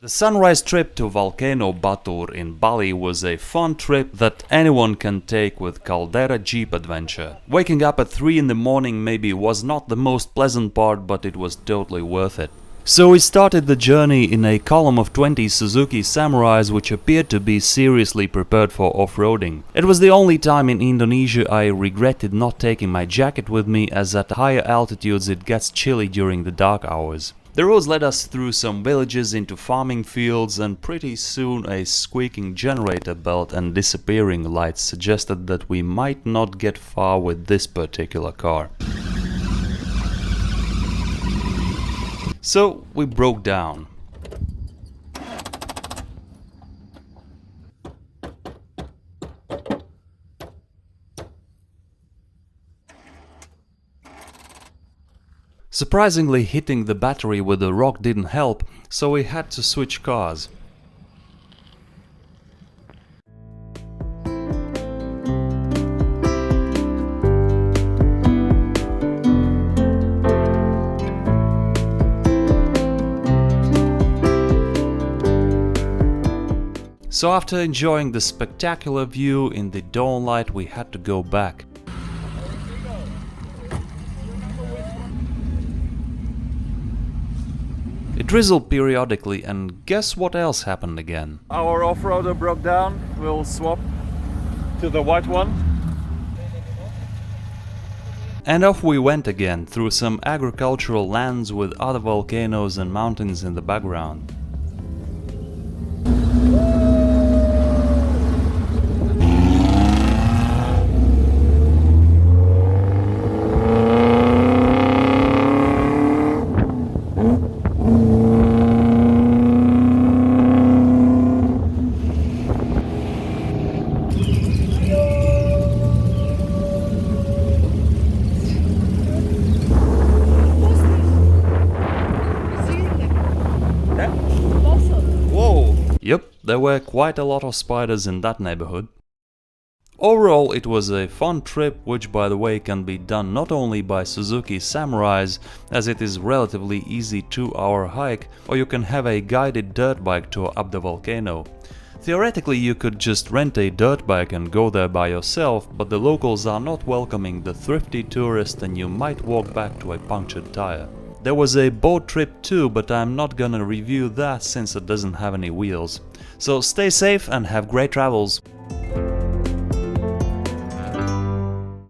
The sunrise trip to Volcano Batur in Bali was a fun trip that anyone can take with Caldera Jeep adventure. Waking up at 3 in the morning maybe was not the most pleasant part, but it was totally worth it. So we started the journey in a column of 20 Suzuki Samurais which appeared to be seriously prepared for off-roading. It was the only time in Indonesia I regretted not taking my jacket with me, as at higher altitudes it gets chilly during the dark hours. The roads led us through some villages into farming fields, and pretty soon a squeaking generator belt and disappearing lights suggested that we might not get far with this particular car. So we broke down. Surprisingly, hitting the battery with the rock didn't help, so we had to switch cars. So after enjoying the spectacular view in the dawn light, we had to go back. It drizzled periodically, and guess what else happened again? Our off-roader broke down. We'll swap to the white one. And off we went again, through some agricultural lands with other volcanoes and mountains in the background. Yep, there were quite a lot of spiders in that neighborhood. Overall, it was a fun trip, which by the way can be done not only by Suzuki Samurais, as it is relatively easy 2-hour hike, or you can have a guided dirt bike tour up the volcano. Theoretically, you could just rent a dirt bike and go there by yourself, but the locals are not welcoming the thrifty tourist and you might walk back to a punctured tire. There was a boat trip too, but I'm not gonna review that since it doesn't have any wheels. So stay safe and have great travels!